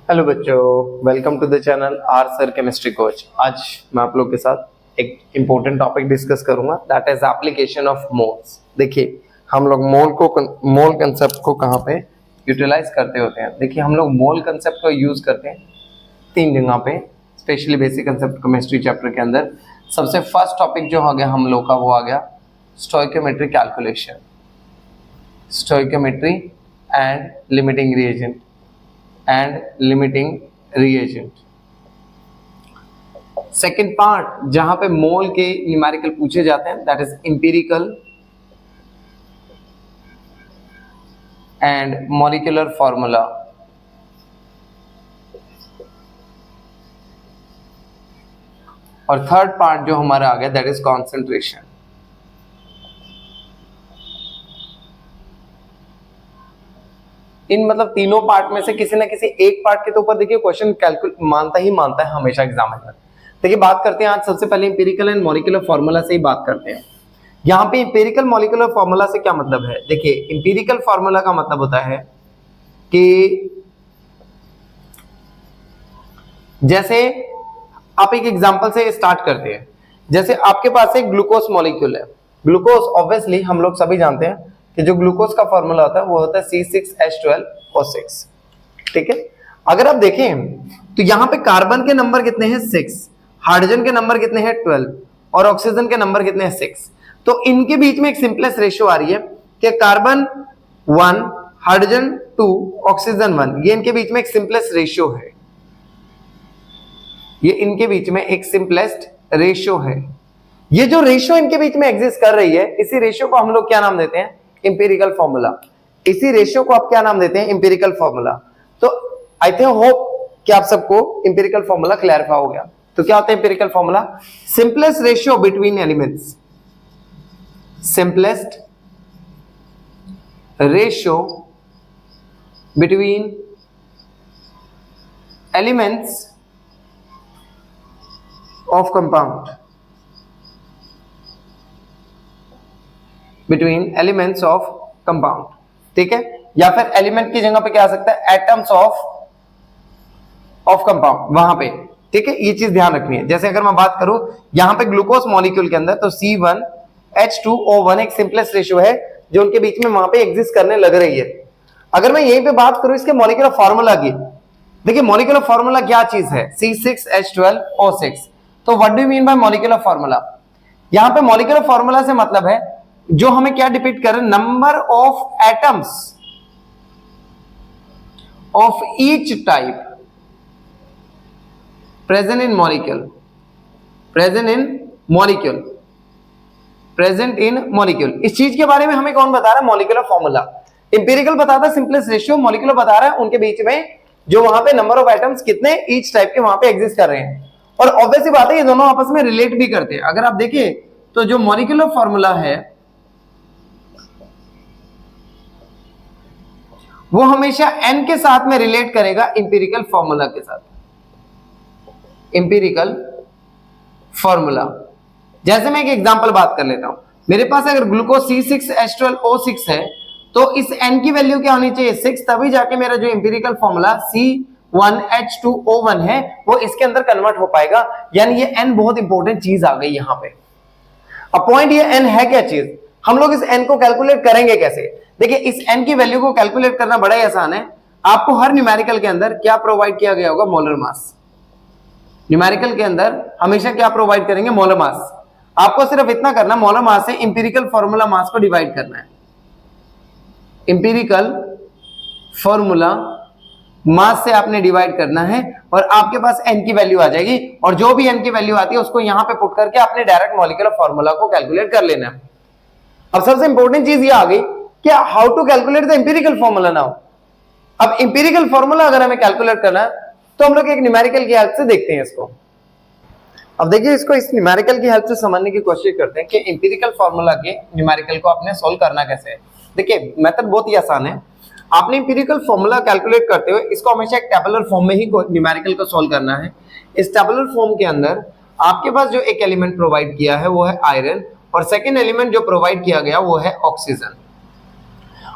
Hello बच्चों, welcome to the channel R sir chemistry coach. आज मैं आप लोग के साथ एक इम्पोर्टेंट टॉपिक डिस्कस करूंगा, that is application of moles. देखिए, हम लोग मोल कंसेप्ट को कहाँ पे यूटिलाइज करते होते हैं। देखिए, हम लोग मोल कंसेप्ट को यूज करते हैं तीन जगह पे, specially basic concept chemistry chapter के अंदर। सबसे फर्स्ट टॉपिक जो आ गया हम लोग का, वो आ गया stoichiometry calculation, stoichiometry and limiting reagent second part जहां पे मोल के न्यूमेरिकल पूछे जाते हैं, that is empirical and molecular formula. और थर्ड पार्ट जो हमारा आ गया, दैट इज कॉन्सेंट्रेशन। इन मतलब तीनों पार्ट में से किसी ना किसी एक पार्ट के तो ऊपर देखिए क्वेश्चन कैलकुलेट मानता है हमेशा एग्जामिनर। देखिए, बात करते हैं आज सबसे पहले इंपिरिकल एंड मॉलिक्यूलर फॉर्मूला से ही बात करते हैं। यहाँ पे इंपिरिकल मॉलिक्यूलर फॉर्मूला से क्या मतलब है? देखिए, इंपिरिकल फॉर्मूला का मतलब होता है कि जैसे आप एक एग्जांपल से स्टार्ट करते हैं। जैसे आपके पास एक ग्लूकोज मॉलिक्यूल है। ग्लूकोज ऑब्वियसली हम लोग सभी जानते हैं कि जो ग्लूकोज का फॉर्मूला होता है वो होता है C6H12O6। ठीक है, अगर आप देखें तो यहाँ पे कार्बन के नंबर कितने हैं? 6, हाइड्रोजन के नंबर कितने हैं? 12, और ऑक्सीजन के नंबर कितने हैं? 6। तो इनके बीच में एक सिंपलेस्ट रेशियो आ रही है कि कार्बन 1, हाइड्रोजन 2, ऑक्सीजन 1। ये इनके बीच में एक सिंपलेस्ट रेशियो है। ये इनके बीच में एक सिंपलेस्ट रेशियो है। ये जो रेशियो इनके बीच में एग्जिस्ट कर रही है, इसी रेशियो को हम लोग क्या नाम देते हैं? Empirical formula. इसी रेशियो को आप क्या नाम देते हैं? Empirical formula. तो आई थिंक होप कि आप सबको इंपिरिकल फॉर्मूला क्लैरिफाई हो गया। तो क्या होता है empirical formula? Simplest ratio between elements, simplest ratio between elements of compound, between elements of compound. ठीक है, या फिर एलिमेंट की जगह पे क्या आ सकता है? एटम्स ऑफ कंपाउंड, वहां पे। ठीक है, ये चीज ध्यान रखनी है। जैसे अगर मैं बात करूं यहां पे ग्लूकोज मॉलिक्यूल के अंदर, तो C1H2O1 एक सिंपलेस्ट रेशियो है जो उनके बीच में वहां पे एग्जिस्ट करने लग रही है। अगर मैं यहीं पे बात करूं इसके मॉलिक्यूलर फॉर्मूला की, देखिए मॉलिक्यूलर फॉर्मूला क्या चीज है? C6H12O6। तो what do you mean by molecular formula? यहां पे मॉलिक्यूलर फॉर्मूला से मतलब है जो हमें क्या डिपिक्ट कर रहे हैं? Number of atoms of each type present in molecule, present in molecule. इस चीज के बारे में हमें कौन बता रहा है? Molecular formula. इंपिरिकल बताता है सिंपलेस्ट रेशियो, मॉलिक्यूलर बता रहा है उनके बीच में जो वहां पे नंबर ऑफ एटम्स कितने ईच टाइप के वहां पे एग्जिस्ट कर रहे हैं। और ऑब्वियसली बात है ये दोनों आपस में रिलेट भी करते हैं। अगर आप देखिए तो जो मॉलिक्यूलर फॉर्मूला है वो हमेशा n के साथ में रिलेट करेगा इंपिरिकल फॉर्मूला के साथ। इंपिरिकल फॉर्मूला, जैसे मैं एक एग्जांपल बात कर लेता हूं। मेरे पास अगर ग्लूकोज C6H12O6 है तो इस n की वैल्यू क्या होनी चाहिए? 6, तभी जाके मेरा जो इंपिरिकल फॉर्मूला C1H2O1 है वो इसके अंदर कन्वर्ट हो पाएगा। यानी ये n बहुत इंपॉर्टेंट चीज आ गई यहां पे। अब पॉइंट ये n है क्या चीज? हम लोग इस n को कैलकुलेट करेंगे कैसे? देखिए, इस n की वैल्यू को कैलकुलेट करना बड़ा ही आसान है। आपको हर न्यूमेरिकल के अंदर क्या प्रोवाइड किया गया होगा? Molar mass. न्यूमेरिकल के अंदर हमेशा क्या प्रोवाइड करेंगे? Molar mass. आपको सिर्फ इतना करना, मोलर मास से इंपिरिकल फॉर्मूला मास को डिवाइड करना है। इंपिरिकल फॉर्मूला मास से आपने डिवाइड करना है और आपके पास n की वैल्यू आ जाएगी। और जो भी n की वैल्यू आती है उसको यहां पे पुट करके आपने डायरेक्ट मॉलिक्यूलर फॉर्मूला को कैलकुलेट कर लेना है। अब सबसे इंपॉर्टेंट चीज ये आ गई कि how to calculate the empirical formula now. अब इंपिरिकल फॉर्मूला अगर हमें कैलकुलेट करना है तो हम लोग एक न्यूमेरिकल की हेल्प से देखते हैं इसको। अब देखिए, इसको इस न्यूमेरिकल की हेल्प से समझने की कोशिश करते हैं कि इंपिरिकल फॉर्मूला के न्यूमेरिकल को आपने सोल्व करना कैसे है। देखिए, मेथड बहुत ही आसान है। आपने इंपिरिकल फॉर्मूला कैलकुलेट करते हुए इसको हमेशा एक टेबुलर फॉर्म में ही न्यूमेरिकल को सोल्व करना है। इस टेबुलर फॉर्म के अंदर आपके पास जो एक एलिमेंट प्रोवाइड किया है वो है आयरन, और सेकेंड एलिमेंट जो प्रोवाइड किया गया वो है ऑक्सीजन।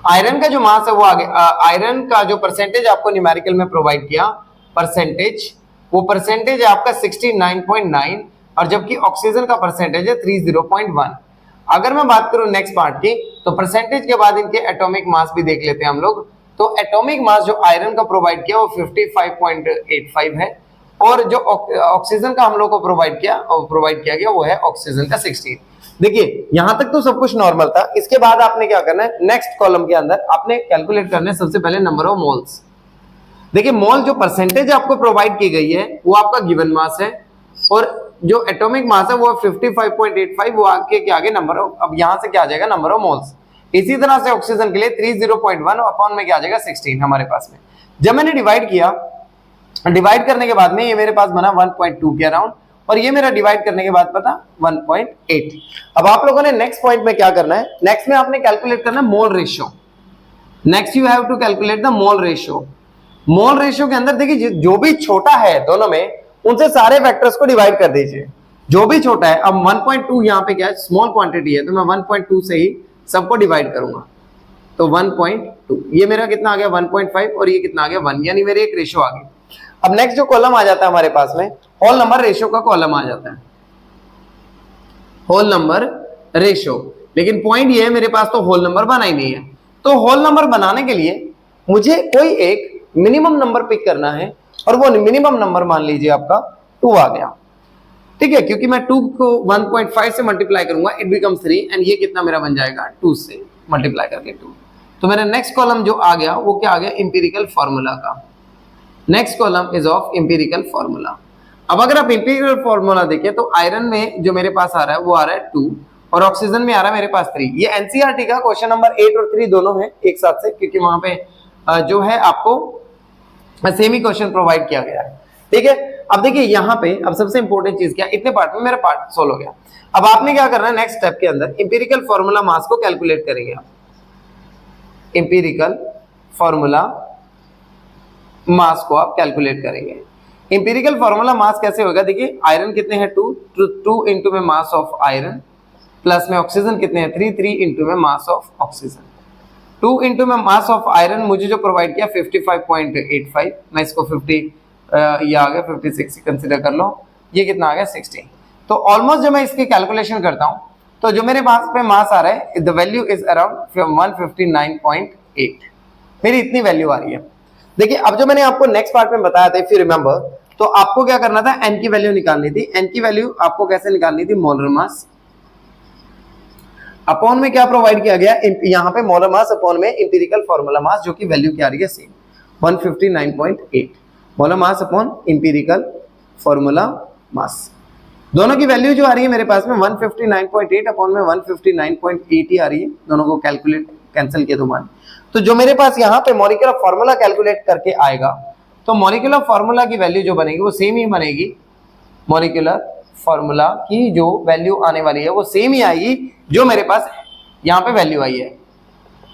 आयरन का जो मास है वो आगे, आयरन का जो परसेंटेज आपको न्यूमेरिकल में प्रोवाइड किया परसेंटेज, वो परसेंटेज है आपका 69.9 और जबकि ऑक्सीजन का परसेंटेज है 30.1। अगर मैं बात करूं नेक्स्ट पार्ट की, तो परसेंटेज के बाद इनके एटॉमिक मास भी देख लेते हैं हम लोग। तो एटॉमिक मास जो आयरन का प्रोवाइड किया वो 55.85 है और जो ऑक्सीजन का हम लोग को प्रोवाइड किया गया वो है ऑक्सीजन का 16। देखिए यहां तक तो सब कुछ नॉर्मल था। इसके बाद आपने क्या करना है, नेक्स्ट कॉलम के अंदर आपने कैलकुलेट करना है सबसे पहले नंबर ऑफ मोल्स। देखिए मोल जो परसेंटेज आपको प्रोवाइड की गई है वो आपका गिवन मास है और जो एटॉमिक मास है वो 55.85, वो आगे नंबर ऑफ, अब यहां से क्या आ जाएगा नंबर ऑफ मोल्स। इसी तरह से ऑक्सीजन के लिए 30.1 अपॉन में क्या आ जाएगा 16 हमारे पास में। जब मैंने डिवाइड किया, डिवाइड करने के बाद में ये मेरे पास बना 1.2 के अराउंड और ये मेरा डिवाइड करने के बाद पता 1.8। अब आप लोगों ने नेक्स्ट पॉइंट में क्या करना है, नेक्स्ट में आपने कैलकुलेट करना है mole ratio. Next you have to calculate the mole ratio. Mole ratio के अंदर देखिए जो भी छोटा है दोनों में, उनसे सारे फैक्टर्स को डिवाइड कर दीजिए जो भी छोटा है। अब 1.2 यहाँ पे क्या है, स्मॉल क्वांटिटी है, तो मैं 1.2 से ही सबको डिवाइड करूंगा। तो 1.2 ये मेरा कितना आ गया 1.5 और ये कितना आ गया 1, यानी मेरे एक रेशियो आ गई। अब नेक्स्ट जो कॉलम आ जाता है हमारे पास में, होल नंबर रेशियो का कॉलम आ जाता है, होल नंबर रेशियो। लेकिन पॉइंट ये है मेरे पास तो होल नंबर बना ही नहीं है। तो होल नंबर बनाने के लिए मुझे कोई एक मिनिमम नंबर पिक करना है और वो मिनिमम नंबर मान लीजिए आपका 2 आ गया, ठीक है, क्योंकि मैं 2 को 1.5 से मल्टीप्लाई करूंगा इट बिकम्स 3 एंड ये कितना मेरा बन जाएगा 2 से मल्टीप्लाई करके 2। तो मेरा नेक्स्ट कॉलम जो आ गया वो क्या आ गया, इंपीरिकल फॉर्मूला का। Next column is of empirical formula. अब अगर आप इंपीरिकल फॉर्मूला देखें तो आयरन में जो मेरे पास आ रहा है वो आ रहा है 2 और ऑक्सीजन में आ रहा है मेरे पास 3। ये एनसीईआरटी का क्वेश्चन नंबर 8 और 3 दोनों है एक साथ से, क्योंकि वहां पे जो है आपको सेम ही क्वेश्चन प्रोवाइड किया गया है, ठीक है। अब देखिए यहाँ पे अब सबसे इंपॉर्टेंट चीज क्या, इतने पार्ट में मेरा पार्ट सोल्व हो गया। अब आपने क्या करना है, नेक्स्ट स्टेप के अंदर इंपीरिकल फॉर्मूला मास को कैलकुलेट करेंगे आप। इंपीरिकल फॉर्मूला मास को आप कैलकुलेट करेंगे। इंपीरिकल फॉर्मूला मास कैसे होगा, देखिए आयरन कितने हैं 2 इंटू में मास ऑफ आयरन प्लस में ऑक्सीजन कितने हैं 3 इंटू में मास ऑफ ऑक्सीजन। 2 इंटू में मास ऑफ आयरन मुझे जो प्रोवाइड किया 55.85, मैं इसको 50 ये आ गया 56 कंसिडर कर लो, ये कितना आ गया 16। तो ऑलमोस्ट जब मैं इसकी कैलकुलेशन करता हूं तो जो मेरे पास पे मास आ रहा है द वैल्यू इज अराउंड 159.8, मेरी इतनी वैल्यू आ रही है। देखिए अब जो मैंने आपको नेक्स्ट पार्ट में बताया था इफ यू रिमेंबर, तो आपको क्या करना था, एन की वैल्यू निकालनी थी। एन की वैल्यू आपको कैसे निकालनी थी, मोलर मास अपॉन में क्या प्रोवाइड किया गया, यहाँ पे मोलर मास अपॉन में इंपीरिकल फॉर्मूला मास, जो कि वैल्यू क्या आ रही है same 159.8। Molar mass upon empirical formula मास, दोनों की वैल्यू जो आ रही है मेरे पास में 159.8 अपॉन में 159.8 ही आ रही है। दोनों को कैलकुलेट कैंसिल किया तो 1। तो जो मेरे पास यहाँ पे मॉलिक्यूलर फॉर्मूला कैलकुलेट करके आएगा, तो मॉलिक्यूलर फॉर्मूला की वैल्यू जो बनेगी वो सेम ही बनेगी। मॉलिक्यूलर फॉर्मूला की जो वैल्यू आने वाली है वो सेम ही आएगी जो मेरे पास यहाँ पे वैल्यू आई है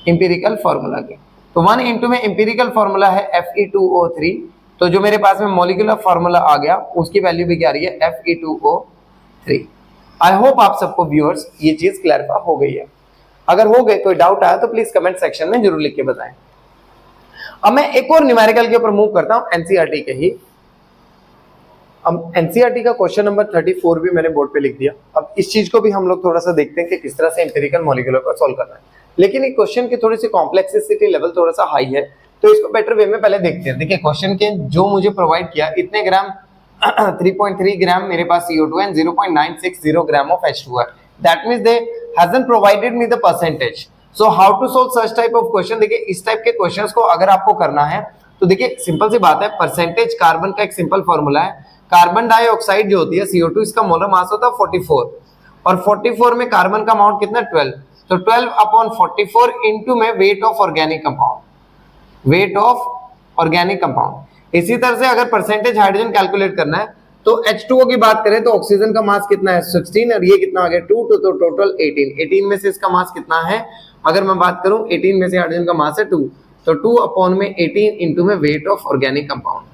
इंपीरिकल फॉर्मूला की। तो 1 इंटू में इंपीरिकल फॉर्मूला है Fe2O3, तो जो मेरे पास में मॉलिक्यूलर फॉर्मूला आ गया उसकी वैल्यू भी क्या आ रही है Fe2O3। आई होप आप सबको व्यूअर्स ये चीज क्लैरिफाई हो गई है। अगर हो गए कोई डाउट आया तो प्लीज कमेंट सेक्शन में जरूर लिख के बताएं। अब मैं एक और न्यूमेरिकल के ऊपर मूव करता हूं, एनसीईआरटी के ही। अब एनसीईआरटी का क्वेश्चन नंबर 34 भी मैंने बोर्ड पे लिख दिया। अब इस चीज को भी हम लोग थोड़ा सा देखते हैं कि किस तरह से इंपीरिकल मॉलिक्यूलर को सॉल्व करना है, लेकिन एक क्वेश्चन की थोड़ी सी कॉम्प्लेक्सिटी लेवल थोड़ा सा हाई है, तो इसको बेटर वे में पहले देखते हैं। देखिए क्वेश्चन के जो मुझे प्रोवाइड किया इतने ग्राम 3.3 ग्राम मेरे पास CO2 and 0.960 gram of H2 है। That means they hasn't provided me the percentage. So how to solve such type of question? देखिए इस टाइप के क्वेश्चंस को अगर आपको करना है तो देखिए सिंपल सी बात है, परसेंटेज कार्बन का एक सिंपल फॉर्मूला है। कार्बन डाइऑक्साइड जो होती है CO2, इसका मोलर मास होता है 44 और 44 में कार्बन का अमाउंट कितना 12, तो 12 अपॉन 44 इंटू में weight of organic compound, weight of organic compound. इसी तरह से अगर परसेंटेज हाइड्रोजन कैलकुलेट करना है तो H2O की बात करें तो ऑक्सीजन का मास कितना है 16 और ये कितना आ गया 2, तो टोटल 18 में से इसका मास कितना है, अगर मैं बात करूं 18 में से हाइड्रोजन का मास है 2, तो 2 अपॉन में 18 इंटू में वेट ऑफ ऑर्गेनिक कंपाउंड।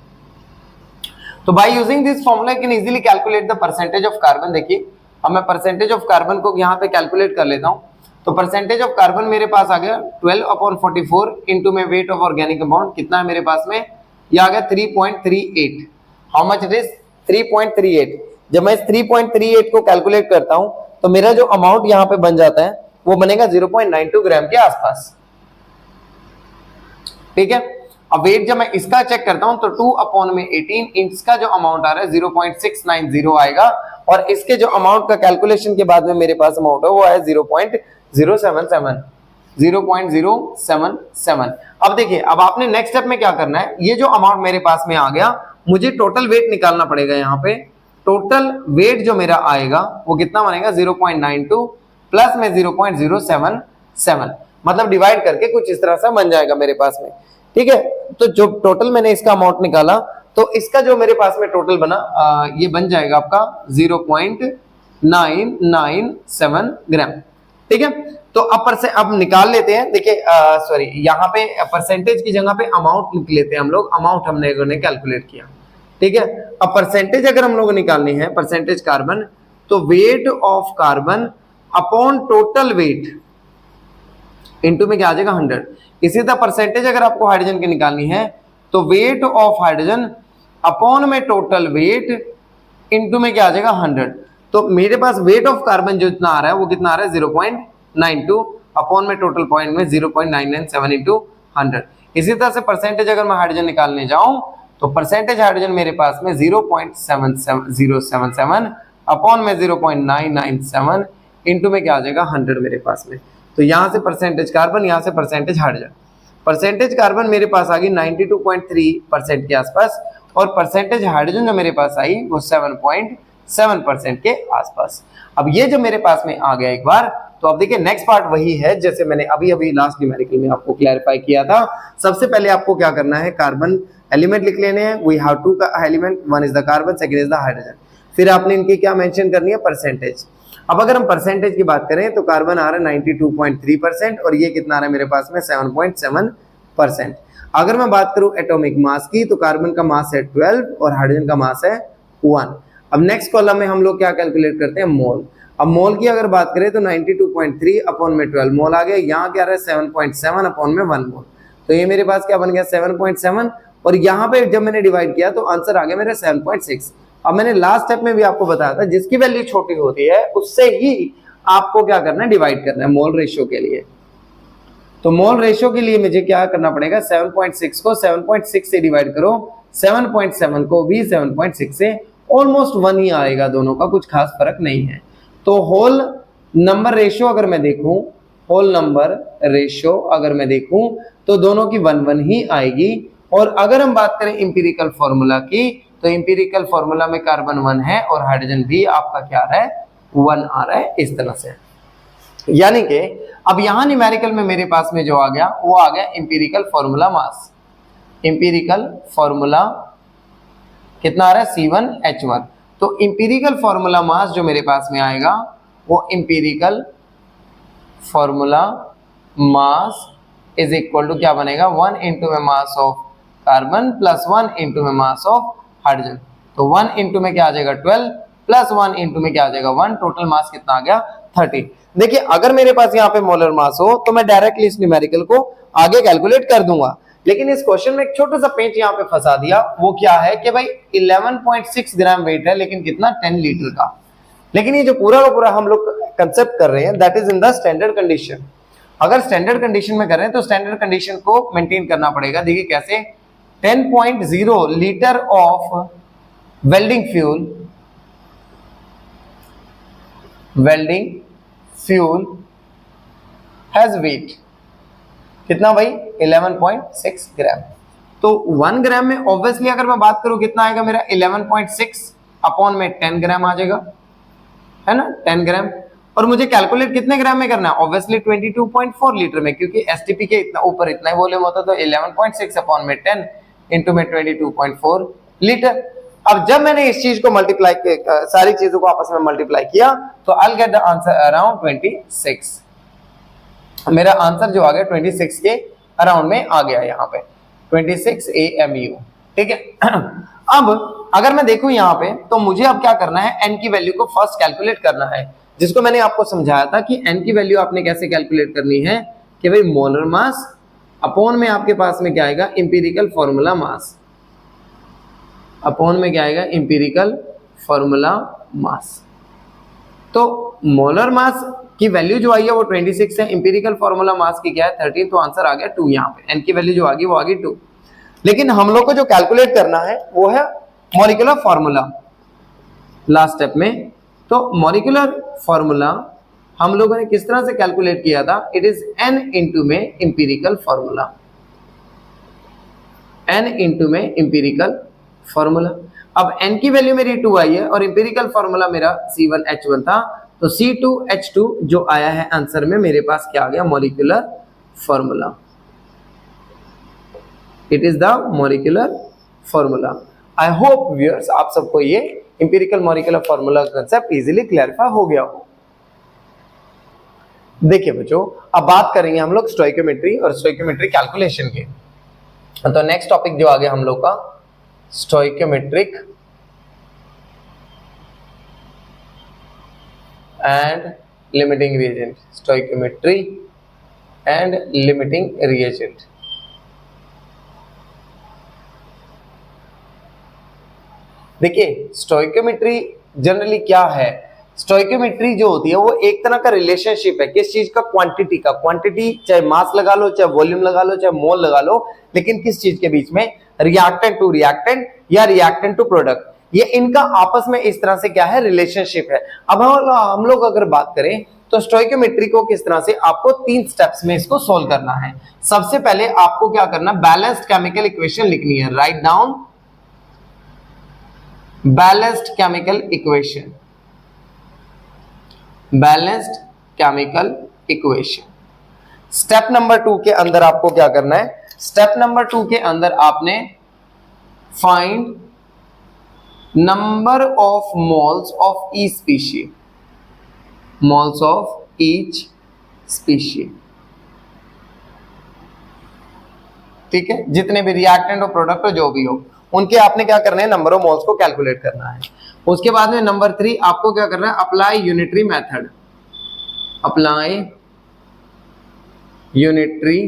तो by using this formula can easily calculate the percentage of carbon. देखिए अब मैं परसेंटेज ऑफ कार्बन को यहाँ पे कैलकुलेट कर लेता हूँ। तो परसेंटेज ऑफ कार्बन मेरे पास आ गया 12 अपॉन 44 इंटू में वेट ऑफ ऑर्गेनिक कंपाउंड, कितना है मेरे पास में ये आ गया 3.38। How much it is 3.38। जब मैं इस 3.38 को कैलकुलेट करता हूं तो मेरा जो अमाउंट यहां पे बन जाता है वो बनेगा 0.92 ग्राम के आसपास। ठीक है, अब वेट जब मैं इसका चेक करता हूं तो 2/18 इसका जो अमाउंट आ रहा है 0.690 आएगा, और इसके जो अमाउंट का कैलकुलेशन के बाद में मेरे पास अमाउंट है वो है 0.077। अब देखिए, अब आपने नेक्स्ट स्टेप में क्या करना है, ये जो अमाउंट मेरे पास में आ गया, मुझे टोटल वेट निकालना पड़ेगा। यहाँ पे टोटल वेट जो मेरा आएगा वो कितना बनेगा 0.92 प्लस में 0.077, मतलब डिवाइड करके कुछ इस तरह से बन जाएगा मेरे पास में। ठीक है, तो जो टोटल मैंने इसका अमाउंट निकाला तो इसका जो मेरे पास में टोटल बना ये बन जाएगा आपका 0.997 ग्राम। ठीक है, तो अब निकाल लेते हैं। देखिए सॉरी, यहाँ पे परसेंटेज की जगह पे अमाउंट लिख लेते हैं हम लोग। अमाउंट हमने कैलकुलेट किया। ठीक है, अब परसेंटेज अगर हम लोग निकालनी है, परसेंटेज कार्बन, तो weight of carbon upon total weight into में क्या आ जाएगा 100। इसी तरह परसेंटेज अगर आपको हाइड्रोजन की निकालनी है तो वेट ऑफ हाइड्रोजन अपॉन में टोटल वेट इनटू में क्या आ जाएगा 100। तो मेरे पास वेट ऑफ कार्बन जो इतना आ रहा है वो कितना आ रहा है 0.92 अपॉन में टोटल पॉइंट में 0.997 इंटू 100। इसी तरह से परसेंटेज अगर मैं हाइड्रोजन निकालने जाऊं तो परसेंटेज हाइड्रोजन मेरे पास में 0.7077 अपॉन में 0.997 इंटू में क्या आ जाएगा 100 मेरे पास में। तो यहां से परसेंटेज कार्बन, यहां से परसेंटेज हाइड्रोजन। परसेंटेज कार्बन मेरे पास आ गई 92.3% के आसपास, और परसेंटेज हाइड्रोजन जो मेरे पास आई वो 7.7% के आसपास। अब ये जो मेरे पास में आ गया एक बार, तो अब देखिए नेक्स्ट पार्ट वही है जैसे मैंने अभी लास्ट न्यूमेरिकल में आपको क्लैरिफाई किया था। सबसे पहले आपको क्या करना है, कार्बन एलिमेंट लिख लेने हैं। We have two element, one is the carbon, second is the hydrogen. फिर आपने इनकी क्या मेंशन करनी है, परसेंटेज। अब अगर हम परसेंटेज की बात करें तो कार्बन आ रहा है 92.3% और ये कितना आ रहा है मेरे पास में 7.7%। अगर मैं बात करूं एटॉमिक मास की तो कार्बन का मास है 12 और हाइड्रोजन का मास है 1। अब नेक्स्ट कॉलम में हम लोग क्या कैलकुलेट करते हैं, मोल। अब मोल की अगर बात करें तो 92.3 अपॉन में 12 मोल आ गया। यहाँ क्या आ रहा है 7.7 अपॉन में 1 मोल। तो ये मेरे पास क्या बन गया 7.7, और यहाँ पे जब मैंने डिवाइड किया तो आंसर आ गया मेरा 7.6। अब मैंने लास्ट स्टेप में भी आपको बताया था जिसकी वैल्यू छोटी होती है उससे ही आपको क्या करना है, डिवाइड करना है मोल रेशियो के लिए। तो मोल रेशियो के लिए मुझे क्या करना पड़ेगा, 7.6 को 7.6 से डिवाइड करो, 7.7 को भी 7.6 से, ऑलमोस्ट 1 ही आएगा, दोनों का कुछ खास फर्क नहीं है। तो होल नंबर रेशियो अगर मैं देखूं, होल नंबर रेशियो अगर मैं देखूं तो दोनों की 1-1 ही आएगी। और अगर हम बात करें इंपीरिकल फॉर्मूला की तो इंपीरिकल फॉर्मूला में कार्बन 1 है और हाइड्रोजन भी आपका क्या आ रहा है 1 आ रहा है, इस तरह से। यानी कि अब यहां न्यूमेरिकल में मेरे पास में जो आ गया वो आ गया इंपीरिकल फॉर्मूला मास। इंपीरिकल फॉर्मूला कितना आ रहा है C1H1। तो इंपीरिकल फॉर्मूला मास जो मेरे पास में आएगा वो empirical formula mass is equal to क्या बनेगा 1 इंटू में mass of carbon plus 1 into में मास ऑफ हाइड्रोजन। तो 1 इंटू में क्या आ जाएगा 12 प्लस 1 इंटू में क्या आ जाएगा 1, टोटल मास कितना आ गया 30। देखिए अगर मेरे पास यहाँ पे मोलर मास हो तो मैं डायरेक्टली इस न्यूमेरिकल को आगे कैलकुलेट कर दूंगा, लेकिन इस क्वेश्चन में एक छोटा सा पेंच यहाँ पे फंसा दिया। वो क्या है कि भाई 11.6 ग्राम वेट है लेकिन कितना 10 लीटर का। लेकिन ये जो पूरा का पूरा हम लोग कंसेप्ट कर रहे हैं that is in the standard condition. अगर स्टैंडर्ड कंडीशन में कर रहे हैं तो स्टैंडर्ड कंडीशन को मेंटेन करना पड़ेगा। देखिए कैसे, 10.0 litre of welding fuel has weight कितना भाई 11.6 ग्राम। तो 1 ग्राम में ऑब्वियसली अगर मैं बात करूं कितना आएगा मेरा 11.6 अपॉन में 10 ग्राम आ जाएगा, है ना 10 ग्राम। और मुझे कैलकुलेट कितने ग्राम में करना है, ऑब्वियसली 22.4 लीटर में, क्योंकि एसटीपी के इतना ऊपर इतना ही वॉल्यूम होता है। तो 11.6 अपॉन में 10 इंटू में 22.4 लीटर। अब जब मैंने इस चीज को मल्टीप्लाई, सारी चीजों को आपस में मल्टीप्लाई किया तो I get the answer around 26। मेरा आंसर जो आ गया 26 के अराउंड में आ गया, यहाँ पे 26 AMU। ठीक है अब अगर मैं देखूं यहाँ पे तो मुझे अब क्या करना है, n की वैल्यू को फर्स्ट कैलकुलेट करना है, जिसको मैंने आपको समझाया था कि n की वैल्यू आपने कैसे कैलकुलेट करनी है कि भाई मोलर मास अपॉन में आपके पास में क्या आएगा इंपीरिकल फॉर्मूला मास। अपॉन में क्या आएगा, इंपीरिकल फॉर्मूला मास। तो मोलर मास की वैल्यू जो आई है वो 26 है, इंपीरिकल फॉर्मूला मास की क्या है 13, तो आंसर आ गया 2। यहाँ पे एन की वैल्यू जो आ गई वो आ गई 2। लेकिन हम लोग को जो कैलकुलेट करना है वो है मॉलिक्यूलर फॉर्मूला लास्ट स्टेप में। तो मॉलिक्यूलर फॉर्मूला हम लोगों ने किस तरह से कैलकुलेट किया था, इट इज n इंटू में इंपीरिकल फॉर्मूला, n इंटू में इंपीरिकल फॉर्मूला। अब n की वैल्यू मेरी 2 आई है और इंपीरिकल फॉर्मूला मेरा C1H1 था, तो C2H2 जो आया है आंसर में मेरे पास क्या आ गया, molecular formula. It is the molecular formula. I hope viewers आप सबको ये empirical molecular formula concept easily clarify हो गया हो। देखिए बच्चों, अब बात करेंगे हम लोग स्टोइकियोमेट्री और स्टोइकियोमेट्री कैलकुलेशन के। तो नेक्स्ट टॉपिक जो आ गया हम लोग का stoichiometric and limiting reagent, stoichiometry and limiting reagent. देखिए स्टोइकियोमेट्री जनरली क्या है, स्टोइकियोमेट्री जो होती है वो एक तरह का रिलेशनशिप है, किस चीज का, क्वांटिटी का। क्वांटिटी चाहे मास लगा लो, चाहे वॉल्यूम लगा लो, चाहे मोल लगा लो, लेकिन किस चीज के बीच में, रिएक्टेंट टू रिएक्टेंट या रिएक्टेंट टू प्रोडक्ट, ये इनका आपस में इस तरह से क्या है, रिलेशनशिप है। अब हम लोग अगर बात करें तो स्टोइकियोमेट्री को किस तरह से, आपको 3 स्टेप्स में इसको सोल्व करना है। सबसे पहले आपको क्या करना, बैलेंस्ड केमिकल इक्वेशन लिखनी है। Write down balanced chemical equation, balanced chemical equation. Step number 2 के अंदर आपको क्या करना है, स्टेप नंबर 2 के अंदर आपने find number of moles of each species, moles of each species. ठीक है, जितने भी रिएक्टेंट और प्रोडक्ट हो जो भी हो उनके आपने क्या करना है, नंबर ऑफ मोल्स को कैलकुलेट करना है। उसके बाद में नंबर 3 आपको क्या करना है, apply unitary method, apply unitary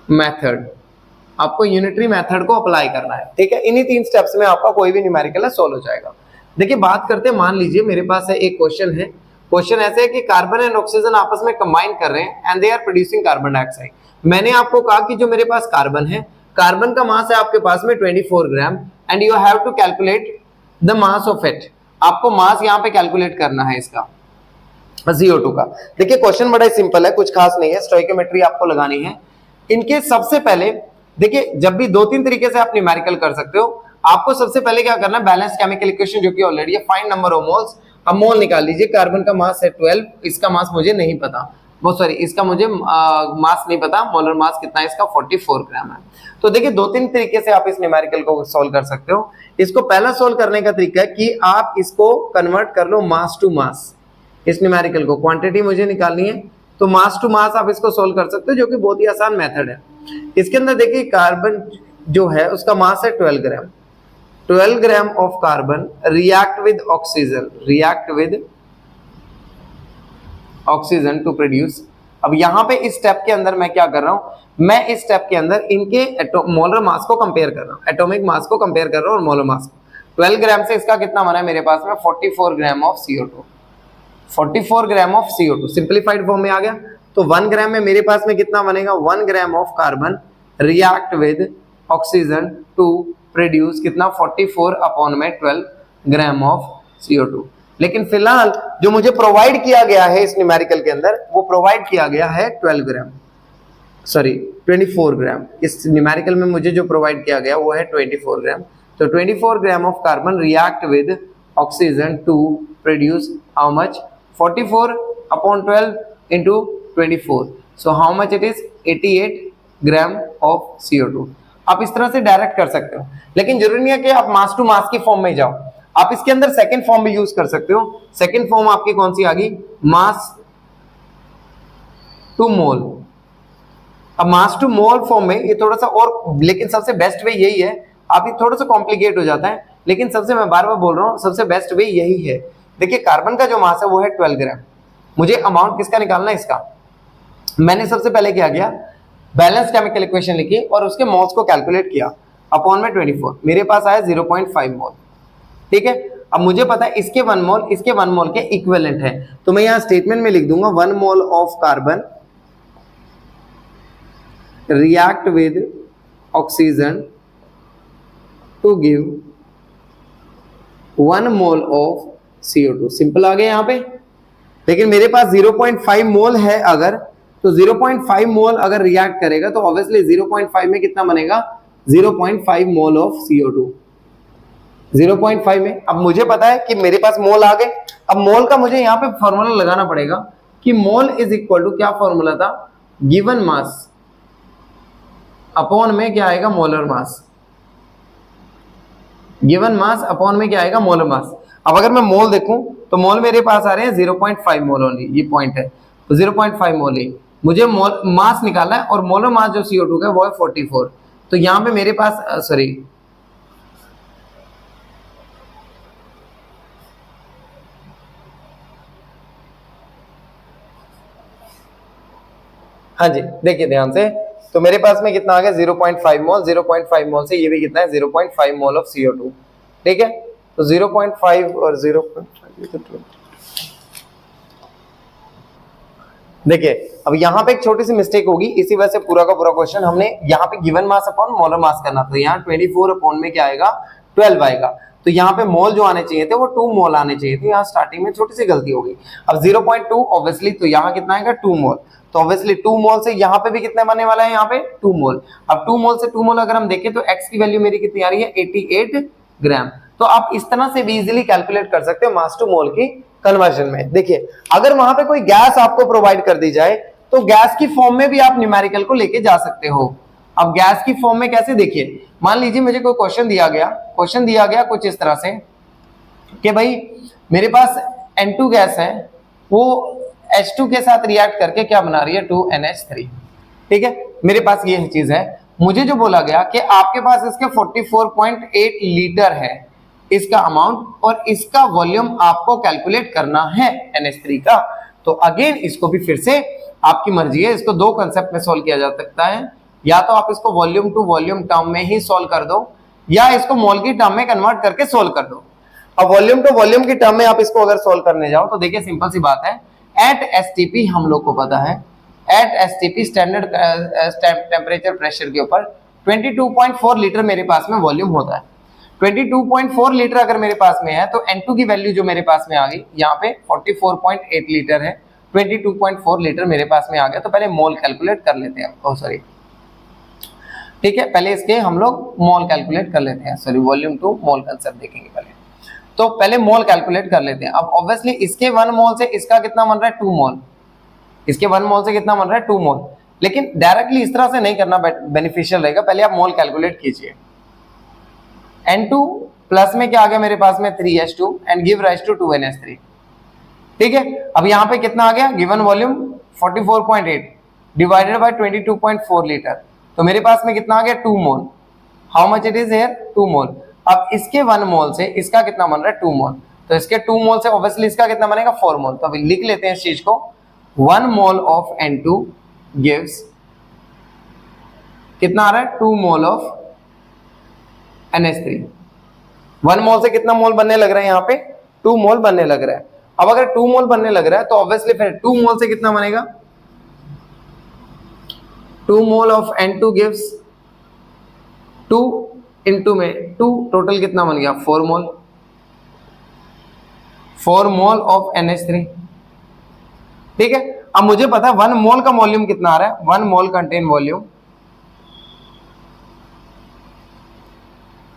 method, आपको यूनिटरी मेथड को अप्लाई करना है। ठीक है, इन्हीं 3 स्टेप्स में आपका कोई भी न्यूमेरिकल है सॉल्व हो जाएगा। देखिए बात करते हैं, मान लीजिए मेरे पास है एक क्वेश्चन है, क्वेश्चन ऐसे है कि कार्बन एंड ऑक्सीजन आपस में कंबाइन कर रहे हैं and they are producing carbon dioxide. मैंने आपको कहा कि जो मेरे पास कार्बन है, कार्बन का मास है आपके पास में 24 gram and you have to calculate the mass of it. आपको मास यहाँ पे कैलकुलेट करना है इसका, CO2 का। देखिए क्वेश्चन बड़ा ही सिंपल है, कुछ खास नहीं है, स्टोइकियोमेट्री आपको लगानी है। इनके सबसे पहले देखिए, जब भी 2-3 तरीके से आप न्यूमेरिकल कर सकते हो। आपको सबसे पहले क्या करना है, बैलेंस केमिकल इक्वेशन जो कि ऑलरेडी है, फाइंड नंबर ऑफ मोल्स। अब मोल निकाल लीजिए, कार्बन का मास है 12, इसका मास मुझे नहीं पता, वो सॉरी इसका मुझे मास नहीं पता, मोलर मास कितना है इसका 44 ग्राम है। तो देखिए 2-3 तरीके से आप इस न्यूमेरिकल को सॉल्व कर सकते हो। इसको पहला सॉल्व करने का तरीका है कि आप इसको कन्वर्ट कर लो मास टू मास। इस न्यूमेरिकल को क्वांटिटी मुझे निकालनी है, तो मास टू मास आप इसको सोल्व कर सकते हो, जो कि बहुत ही आसान मेथड है। इसके अंदर देखिए कार्बन जो है उसका मास है 12 gram, 12 gram of carbon react with oxygen, react with oxygen to produce. अब यहाँ पे इस स्टेप के अंदर मैं क्या कर रहा हूँ, मैं इस स्टेप के अंदर इनके मोलर मास को कंपेयर कर रहा हूँ, एटॉमिक मास को कंपेयर कर रहा हूँ और मोलर मास को। 12 ग्राम से इसका कितना बना है मेरे पास में 44 ग्राम of CO2, 44 gram of CO2 simplified form में आ गया। तो 1 ग्राम में मेरे पास में कितना बनेगा, 1 gram of carbon react with oxygen to produce कितना 44 अपॉन में 12 ग्राम ऑफ CO2। लेकिन फिलहाल जो मुझे प्रोवाइड किया गया है इस न्यूमेरिकल के अंदर, वो प्रोवाइड किया गया है 12 ग्राम, सॉरी 24 ग्राम। इस न्यूमेरिकल में मुझे जो प्रोवाइड किया गया वो है 24 ग्राम। तो 24 gram of carbon react with oxygen to produce how much, 44 upon 12 into 24, so how much it is 88 gram of CO2। आप इस तरह से डायरेक्ट कर सकते हो, लेकिन जरूरी नहीं है कि आप मास टू मास की फॉर्म में जाओ, आप इसके अंदर सेकंड फॉर्म भी यूज कर सकते हो। सेकंड फॉर्म आपकी कौन सी आ गई, मास टू मोल। अब मास टू मोल फॉर्म में ये थोड़ा सा और, लेकिन सबसे बेस्ट वे यही है। आप ये थोड़ा सा कॉम्प्लिकेट हो जाता है, लेकिन सबसे मैं बार बार बोल रहा हूँ सबसे बेस्ट वे यही है। देखिए कार्बन का जो मास है वो है 12 ग्राम, मुझे अमाउंट किसका निकालना है, इसका। मैंने सबसे पहले क्या किया, बैलेंस केमिकल इक्वेशन लिखी और उसके मोल्स को कैलकुलेट किया। अपॉन में 24, मेरे पास आया 0.5 मोल। ठीक है, अब मुझे पता है इसके 1 मोल इसके 1 मोल के इक्विवेलेंट है, तो मैं यहां स्टेटमेंट में लिख दूंगा 1 mole of carbon react with oxygen to give 1 mole of CO2। Simple आ गया यहां पे। लेकिन मेरे पास 0.5 मोल है अगर, तो 0.5 मोल अगर रिएक्ट करेगा तो ऑब्वियसली 0.5 में कितना बनेगा, 0.5 मोल ऑफ CO2। 0.5 में, अब मुझे पता है कि मेरे पास मोल आ गए। अब मोल का मुझे यहां पे फॉर्मूला लगाना पड़ेगा कि मोल इज इक्वल टू, क्या फॉर्मूला था, गिवन मास अपॉन में क्या आएगा, molar mass. Given mass upon में क्या आएगा, मोलर मास। अब अगर मैं मोल देखूं तो मोल मेरे पास आ रहे हैं 0.5 मोल ओनली, ये पॉइंट है, तो 0.5 मोल ही मुझे मोल मास निकालना है, और मोलर मास जो CO2 का वो है 44। तो यहां पे मेरे पास सॉरी हाँ जी, देखिए ध्यान से, तो मेरे पास में कितना आ गया 0.5 मोल। 0.5 मोल से ये भी कितना है, 0.5 मोल ऑफ CO2। ठीक है, तो 0.5 और 0.5, देखिए अब यहाँ पे एक छोटी सी मिस्टेक होगी, इसी वजह से पूरा का पूरा क्वेश्चन हमने यहाँ पे given mass upon molar mass करना, तो यहाँ 24 अपॉन में क्या आएगा, 12 आएगा। तो यहाँ पे मोल जो आने चाहिए थे वो 2 मोल आने चाहिए थे, यहाँ स्टार्टिंग में छोटी सी गलती हो गई। अब 0.2 ऑब्वियसली, तो यहाँ कितना आएगा 2 मोल, तो ऑब्वियसली 2 मोल से यहाँ पे भी कितना बनने वाला है, यहाँ पे 2 मोल। अब 2 मोल से 2 मोल अगर हम देखें तो x की वैल्यू मेरी कितनी आ रही है, 88 ग्राम। तो आप इस तरह से भी इजीली कैलकुलेट कर सकते हो मास टू मोल की कन्वर्जन में। देखिए अगर वहां पे कोई गैस आपको प्रोवाइड कर दी जाए तो गैस की फॉर्म में भी आप न्यूमेरिकल को लेके जा सकते हो। अब गैस की फॉर्म में कैसे, देखिए मान लीजिए मुझे कोई क्वेश्चन दिया गया कुछ इस तरह से कि भाई मेरे पास N2 गैस है, वो H2 के साथ रिएक्ट करके क्या बना रही है, 2NH3। ठीक है, मेरे पास ये चीज है, मुझे जो बोला गया कि आपके पास इसके 44.8 लीटर है इसका अमाउंट, और इसका वॉल्यूम आपको कैलकुलेट करना है NH3 का। तो अगेन इसको भी फिर से आपकी मर्जी है, इसको दो कंसेप्ट में सॉल्व किया जा सकता है, या तो आप इसको वॉल्यूम टू वॉल्यूम टर्म में ही सॉल्व कर दो, या इसको मोल की टर्म में कन्वर्ट करके सॉल्व कर दो। अब वॉल्यूम टू वॉल्यूम की टर्म में आप इसको अगर सॉल्व करने जाओ तो देखिए सिंपल सी बात है, एट STP हम लोग को पता है, at STP standard temperature pressure के ऊपर 22.4 लीटर मेरे पास में वॉल्यूम होता है। 22.4 लीटर अगर मेरे पास में है तो N2 की वैल्यू जो मेरे पास में आ गई यहाँ पे 44.8 लीटर है, 22.4 लीटर मेरे पास में आ गया। तो पहले मोल कैलकुलेट कर लेते हैं, ओ सॉरी ठीक है, पहले इसके हम लोग मोल कैलकुलेट कर लेते हैं, sorry volume to mole concept देखेंगे पहले। तो पहले मोल कैलकुलेट कर लेते हैं। अब ऑब्वियसली इसके 1 मोल से इसका कितना बन रहा है, 2 मोल, इसके 1 मोल से कितना बन रहा है, 2 मोल। लेकिन डायरेक्टली इस तरह से नहीं करना बेनिफिशियल रहेगा, पहले आप मोल कैलकुलेट कीजिए। N2 प्लस में क्या आ गया मेरे पास में 3H2 and give rise to 2NH3। ठीक है, अब यहाँ पे कितना आ गया, given volume 44.8 divided by 22.4 litre, तो मेरे पास में कितना आ गया, 2 mole. How much it is here, 2 mole. अब इसके 1 मोल से इसका कितना बन रहा है, 2 मोल, तो इसके 2 मोल से ऑब्वियसली इसका कितना बनेगा, 4 मोल। तो अभी लिख लेते हैं इस चीज को, 1 मोल ऑफ N2 गिव्स कितना आ रहा है, 2 मोल ऑफ NH3। 1 मोल से कितना मोल बनने लग रहा है, यहाँ पे 2 मोल बनने लग रहा है। अब अगर 2 मोल बनने लग रहा है तो ऑब्वियसली फिर 2 मोल से कितना बनेगा, 2 mole of N2 gives 2 into में 2, टोटल कितना बन गया, 4 मोल, 4 मोल ऑफ NH3। ठीक है, अब मुझे पता है 1 मोल का वॉल्यूम कितना आ रहा है, 1 मोल कंटेन वॉल्यूम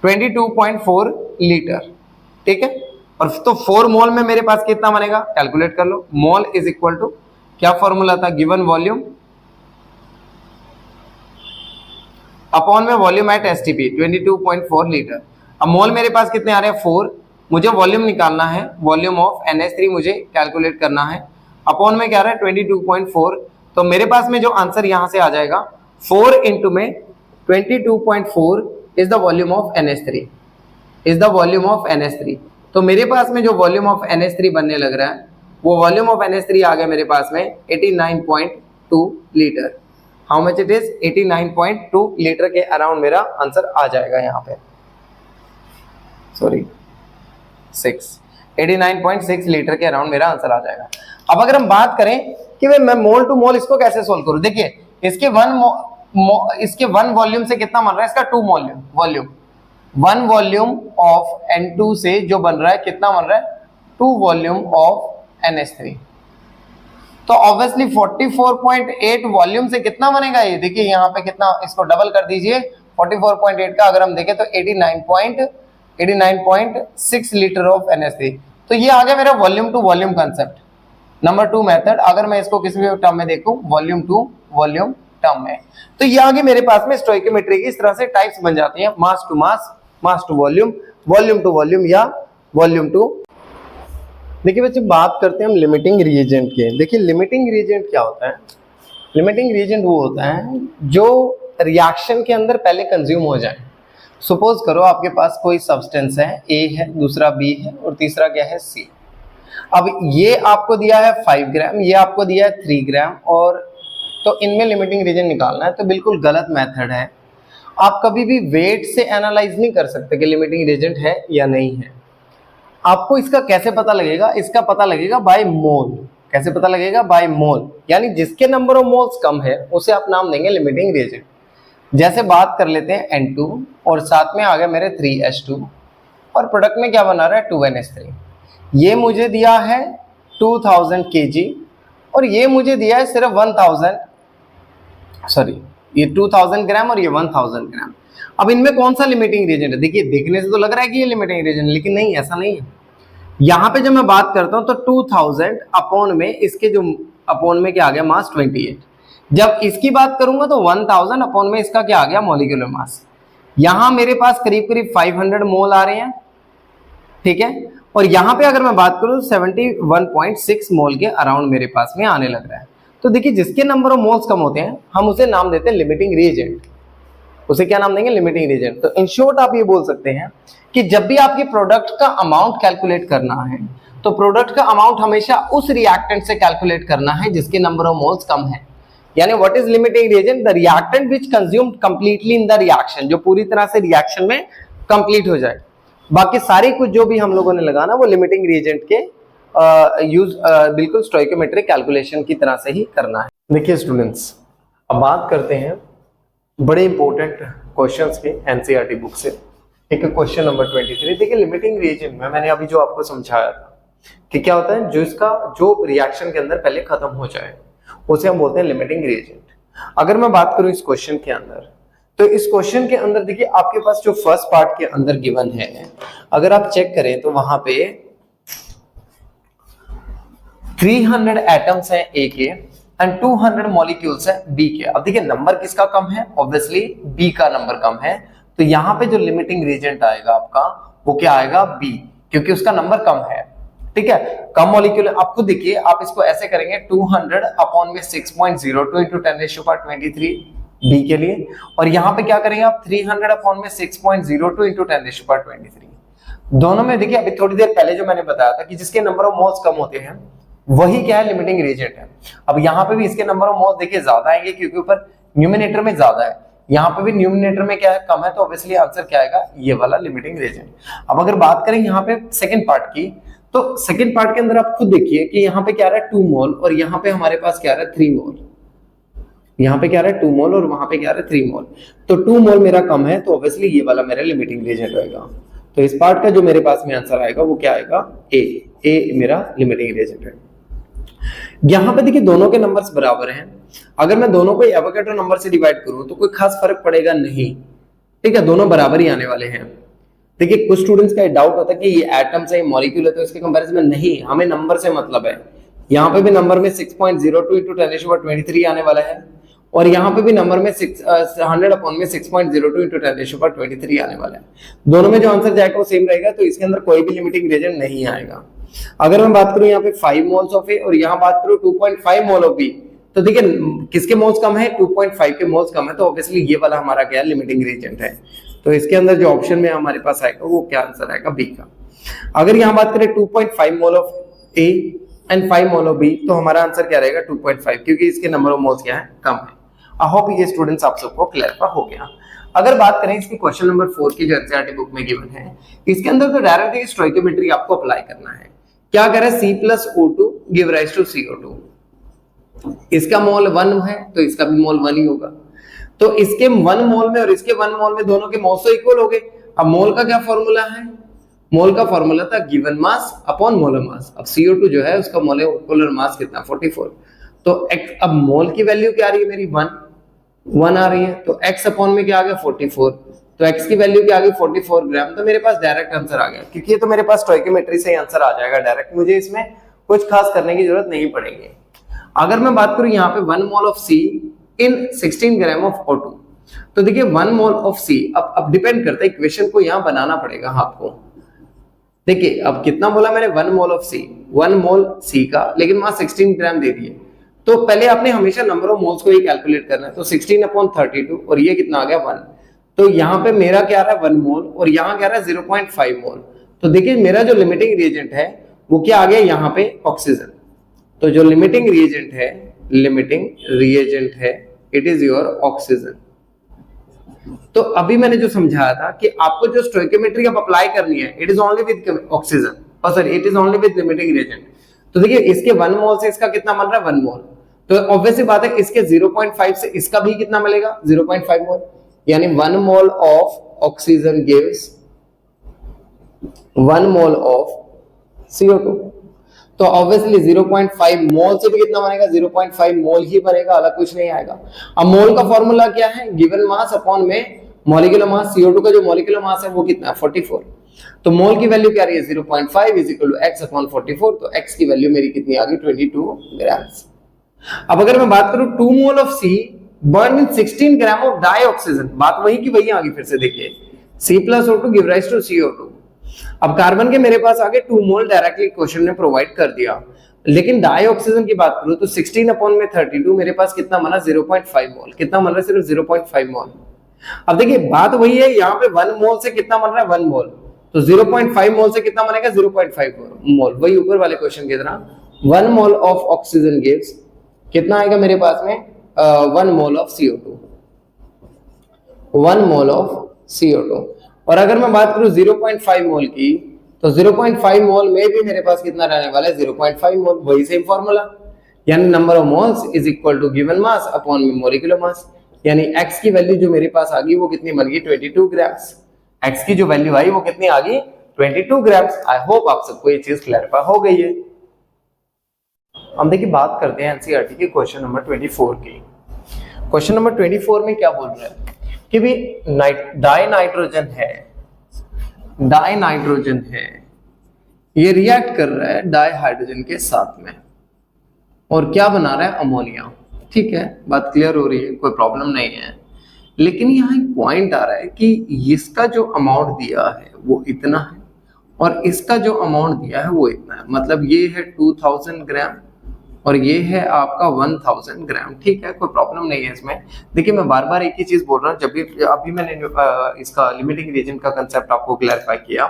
22.4 लीटर। ठीक है, और तो 4 मोल में मेरे पास कितना बनेगा, कैलकुलेट कर लो, मोल इज इक्वल टू क्या फॉर्मूला था, गिवन वॉल्यूम अपॉन में वॉल्यूम एट STP 22.4 लीटर। अब मोल मेरे पास कितने आ रहे हैं, 4, मुझे वॉल्यूम निकालना है, वॉल्यूम ऑफ NH3 मुझे कैलकुलेट करना है, अपॉन में क्या आ रहा है 22.4। तो मेरे पास में जो आंसर यहां से आ जाएगा 4 इंटू में 22.4 is the volume of NH3, is the volume of NH3। तो मेरे पास में जो वॉल्यूम ऑफ NH3 बनने लग रहा है वो वॉल्यूम ऑफ NH3 आ गया मेरे पास में 89.2 litre. How much it is 89.2 litre के अराउंड मेरा आंसर आ जाएगा यहाँ पे, सॉरी 89.6 लीटर के अराउंड मेरा आंसर आ जाएगा। अब अगर हम बात करें कि भाई मैं मोल टू मोल इसको कैसे सोल्व करूं, देखिए इसके वन वॉल्यूम से कितना बन रहा है, इसका 2 वॉल्यूम 1 वॉल्यूम ऑफ N2 से जो बन रहा है कितना बन रहा है, 2 वॉल्यूम ऑफ NH3। तो ऑब्वियसली 44.8 वॉल्यूम से कितना बनेगा ये, देखिए यहाँ पे कितना, इसको डबल कर दीजिए 44.8 का अगर हम देखें तो 89.6 लीटर ऑफ NH3। तो ये आ गया मेरा volume to volume concept. Number 2 method, अगर मैं इसको किसी भी टर्म में देखूं वॉल्यूम टू वॉल्यूम टर्म में, तो ये आगे मेरे पास में स्टोइकियोमेट्री की इस तरह से टाइप्स बन जाती हैं, mass to mass, mass to volume, volume to volume या वॉल्यूम टू। देखिए बच्चे बात करते हैं हम लिमिटिंग रिएजेंट के। देखिए लिमिटिंग रिएजेंट क्या होता है, लिमिटिंग रिएजेंट वो होता है जो रिएक्शन के अंदर पहले कंज्यूम हो जाए। सपोज करो आपके पास कोई सब्सटेंस है, A है, दूसरा B है और तीसरा क्या है, C। अब ये आपको दिया है 5 ग्राम, ये आपको दिया है 3 ग्राम, और तो इनमें लिमिटिंग रीजन निकालना है, तो बिल्कुल गलत मेथड है। आप कभी भी वेट से एनालाइज नहीं कर सकते कि लिमिटिंग रीजन है या नहीं है। आपको इसका कैसे पता लगेगा, इसका पता लगेगा बाय मोल। कैसे पता लगेगा, बाय मोल, यानी जिसके नंबर ऑफ मोल्स कम है उसे आप नाम देंगे लिमिटिंग रीजन। जैसे बात कर लेते हैं N2 और साथ में आ गया मेरे 3H2 और प्रोडक्ट में क्या बना रहा है 2NH3। ये मुझे दिया है 2000 kg और ये मुझे दिया है सिर्फ 2000 ग्राम और ये 1000 ग्राम। अब इनमें कौन सा लिमिटिंग रीजन है, देखिए देखने से तो लग रहा है कि ये लिमिटिंग रीजन, लेकिन नहीं, ऐसा नहीं है। यहाँ पे जब मैं बात करता हूँ तो 2000 अपॉन में इसके जो अपॉन में क्या आ गया, मास 28। जब इसकी बात करूंगा तो 1000 अपॉन में इसका क्या आ गया, मॉलिक्यूलर मास। यहां मेरे पास करीब करीब 500 मोल आ रहे हैं, ठीक है। और यहां पे अगर मैं बात करूं 71.6 मोल के अराउंड मेरे पास में आने लग रहा है। तो देखिए जिसके नंबर ऑफ मोल्स कम होते हैं हम उसे नाम देते हैं लिमिटिंग रिएजेंट। उसे क्या नाम देंगे, लिमिटिंग रिएजेंट। तो इन शॉर्ट आप ये बोल सकते हैं कि जब भी आपके प्रोडक्ट का अमाउंट कैलकुलेट करना है तो प्रोडक्ट का अमाउंट हमेशा उस रिएक्टेंट से कैलकुलेट करना है जिसके नंबर ऑफ मोल्स कम है। यानी what is limiting reagent, the reactant which consumed completely in the reaction, जो पूरी तरह से रिएक्शन में कंप्लीट हो जाए। बाकी सारी कुछ जो भी हम लोगों ने लगाना वो लिमिटिंग रिएजेंट के यूज बिल्कुल स्टोइकियोमेट्रिक कैलकुलेशन की तरह से ही करना है। देखिए स्टूडेंट्स, अब बात करते हैं बड़े इंपॉर्टेंट क्वेश्चंस के एनसीईआरटी बुक से। एक क्वेश्चन नंबर 23। देखिए लिमिटिंग रिएजेंट में मैंने अभी जो आपको समझाया था कि क्या होता है, जो रिएक्शन के अंदर पहले खत्म हो जाए उसे हम बोलते हैं लिमिटिंग रिएजेंट। अगर मैं बात करूं इस क्वेश्चन के अंदर, तो इस क्वेश्चन के अंदर देखिए आपके पास जो फर्स्ट पार्ट के अंदर गिवन है, अगर आप चेक करें तो वहां पे 300 एटम्स हैं A के एंड 200 मॉलिक्यूल्स हैं B के। अब देखिए नंबर किसका कम है, ऑब्वियसली B का नंबर कम है, तो यहाँ पे जो लिमिटिंग रिएजेंट आएगा आपका वो क्या आएगा, B, क्योंकि उसका नंबर कम है, ठीक है। कम मॉलिक्यूल, आप खुद देखिए, आप इसको ऐसे करेंगे 200 अपॉन में 6.02 इंटू 10⁻23 B के लिए, और यहाँ पे क्या करेंगे आप 300 अपॉन में 6.02 इंटू 10⁻23। दोनों में देखिए अभी थोड़ी देर पहले जो मैंने बताया था कि जिसके नंबर ऑफ मोल्स कम होते हैं वही क्या है, लिमिटिंग रिएजेंट है। अब यहाँ पे भी इसके नंबर ऑफ मोल्स देखिए ज्यादा आएंगे क्योंकि ऊपर न्यूमिनेटर में ज्यादा है, यहाँ पे भी न्यूमिनेटर में क्या है, कम है, तो ऑब्वियसली आंसर क्या आएगा, ये वाला लिमिटिंग रिएजेंट। अब अगर बात करें यहाँ पे सेकंड पार्ट की, तो सेकंड पार्ट के अंदर आप खुद देखिए कि यहाँ पे क्या रहा है 2 मोल और यहाँ पे हमारे पास क्या रहा है 3 मोल। यहाँ पे क्या रहा है 2 मोल और वहां पे क्या रहा है 3 मोल। तो 2 मोल मेरा कम है, तो ऑब्वियसली ये वाला मेरा लिमिटिंग रिएजेंट रहेगा। तो इस पार्ट का जो मेरे पास में आंसर आएगा वो क्या आएगा, ए मेरा लिमिटिंग रिएजेंट है। यहाँ पे देखिए दोनों के नंबर्स बराबर हैं। अगर मैं दोनों को एवोगैड्रो नंबर से डिवाइड करूं तो कोई खास फर्क पड़ेगा नहीं, ठीक है, दोनों बराबर ही आने वाले हैं। देखिए कुछ स्टूडेंट्स का डाउट होता है कि ये एटम्स है, मॉलिक्यूल है, तो इसके कंपैरिजन में नहीं, हमें नंबर से मतलब है। यहाँ पे भी नंबर में 6.02 इंटू 10⁻23 आने वाला है और यहाँ पे भी नंबर में 100 अपॉन में 6.02 इंटू 10⁻23 आने वाला है। दोनों में जो आंसर जाएगा वो सेम रहेगा, तो इसके अंदर कोई भी लिमिटिंग रिएजेंट नहीं आएगा। अगर मैं बात करूं यहाँ पे 5 मोल्स ऑफ ए और यहाँ बात करूं 2.5 मोल ऑफ बी, तो देखिए किसके मोल्स कम है, 2.5 के मोल्स कम है, तो ऑब्वियसली ये वाला हमारा क्या है, लिमिटिंग रिएजेंट है। तो इसके अंदर जो ऑप्शन में हमारे पास आएगा वो क्या आंसर आएगा, बी का। अगर यहाँ बात करें 2.5 mole of A and 5 mole of B, तो हमारा आंसर क्या रहेगा 2.5, क्योंकि इसके नंबर ऑफ मोल्स क्या है, कम है। आई होप ये स्टूडेंट्स आप सबको क्लियर हो गया। अगर बात करें इसकी क्वेश्चन नंबर 4 की जो एनसीईआरटी बुक में गिवन है, इसके अंदर तो डायरेक्टली स्टोइकियोमेट्री आपको अप्लाई करना है। क्या कह रहा है, C+O2 give rise to CO2। इसका मोल 1 है तो इसका भी मोल 1 ही होगा, तो इसके 1 मोल में और इसके 1 मोल में दोनों के मोल्स तो इक्वल हो गए। अब मोल का क्या फॉर्मूला है, मोल का फॉर्मूला था given mass upon molar mass. अब CO2 जो है उसका मोलर मास कितना 44, तो अब मोल की वैल्यू क्या आ रही है मेरी 1 आ रही है, तो x अपॉन में क्या आ गया 44, तो x की वैल्यू क्या आ गई 44 ग्राम। तो मेरे पास डायरेक्ट आंसर आ गया, क्योंकि ये तो मेरे पास स्टोइकियोमेट्री से ही आंसर आ जाएगा डायरेक्ट, मुझे इसमें कुछ खास करने की जरूरत नहीं पड़ेगी। अगर मैं बात करूं यहाँ पे 1 mole of C in 16 gram of O2, तो देखिए 1 मोल ऑफ C, अब डिपेंड करता है, इक्वेशन को यहाँ बनाना पड़ेगा आपको। देखिए अब कितना बोला मैंने, 1 mole of C, 1 mole C का, लेकिन वहां 16 ग्राम दे दिए, तो पहले आपने हमेशा नंबर ऑफ मोल्स को ही कैलकुलेट करना है। तो 16/32 और ये कितना आ गया 1, तो यहाँ पे मेरा क्या आ रहा है 1 मोल और यहाँ क्या आ रहा है 0.5 मोल। तो देखिए मेरा जो लिमिटिंग रिएजेंट है वो क्या आ गया यहाँ पे ऑक्सीजन। तो जो लिमिटिंग रिएजेंट है इट इज योर ऑक्सीजन। तो अभी मैंने जो समझाया था कि आपको जो स्टोइकियोमेट्री अब अप्लाई करनी है, it is only with oxygen, और sorry it is only with limiting reagent. तो देखिए इसके 1 मोल से इसका कितना बन रहा है 1 मोल, तो ऑब्वियसली बात है इसके 0.5 से इसका भी कितना मिलेगा 0.5 मोल, यानी 1 mole of oxygen gives 1 mole of CO2। तो ऑब्वियसली 0.5 मोल से भी कितना बनेगा 0.5 मोल ही बनेगा, अलग कुछ नहीं आएगा। अब मोल का फॉर्मूला क्या है, गिवन मास अपॉन में मॉलिक्यूलर मास। CO2 का जो मॉलिक्यूलर मास है वो कितना है 44, तो मोल की वैल्यू क्या रही है 0.5 is equal to x upon 44, तो x की वैल्यू मेरी कितनी आ गई 22 ग्राम्स। अब अगर मैं बात करूं 2 mole of C burn in 16 gram of dioxygen, बात वही की वही आ गई फिर से। देखिए C+O2 give rise to CO2। अब कार्बन के मेरे पास आगे 2 मोल डायरेक्टली क्वेश्चन ने प्रोवाइड कर दिया, लेकिन डाई ऑक्सीजन की बात करूं तो 16/32 मेरे पास कितना बना 0.5 मोल, कितना बन रहा है सिर्फ 0.5 मोल। अब देखिए बात वही है, यहाँ पे 1 मोल से कितना बन रहा है 1 मोल, तो 0.5 मोल से कितना बनेगा 0.5 मोल, वही ऊपर वाले क्वेश्चन की तरह 1 मोल ऑफ ऑक्सीजन गिव्स कितना आएगा मेरे पास में 1 mole of CO2, 1 mole of CO2। और अगर मैं बात करूं 0.5 मोल की, तो 0.5 मोल में भी मेरे पास कितना रहने वाला है 0.5 मोल, वही सेम फॉर्मूला, यानी number of moles is equal to given mass upon molecular mass, यानी x की वैल्यू जो मेरे पास आ गई वो कितनी बन गई 22 ग्राम्स। x की जो वैल्यू आई वो कितनी आ गई 22 ग्राम्स। आई होप आप सबको ये चीज क्लैरिफाई हो गई है। हम देखिए बात करते हैं एनसीईआरटी के क्वेश्चन नंबर 24 की। क्वेश्चन नंबर 24 में क्या बोल रहा है कि भी डाई नाइट्रोजन है, ये रिएक्ट कर रहा है डाई हाइड्रोजन के साथ में और क्या बना रहा है अमोनिया। ठीक है, बात क्लियर हो रही है, कोई प्रॉब्लम नहीं है। लेकिन यहाँ एक पॉइंट आ रहा है कि इसका जो अमाउंट दिया है वो इतना है और इसका जो अमाउंट दिया है वो इतना है, मतलब ये है 2000 ग्राम और ये है आपका 1000 ग्राम। ठीक है, कोई प्रॉब्लम नहीं है इसमें। देखिए मैं बार बार एक ही चीज बोल रहा हूँ, जब भी अभी मैंने इसका लिमिटिंग रिएजेंट का कंसेप्ट आपको क्लैरिफाई किया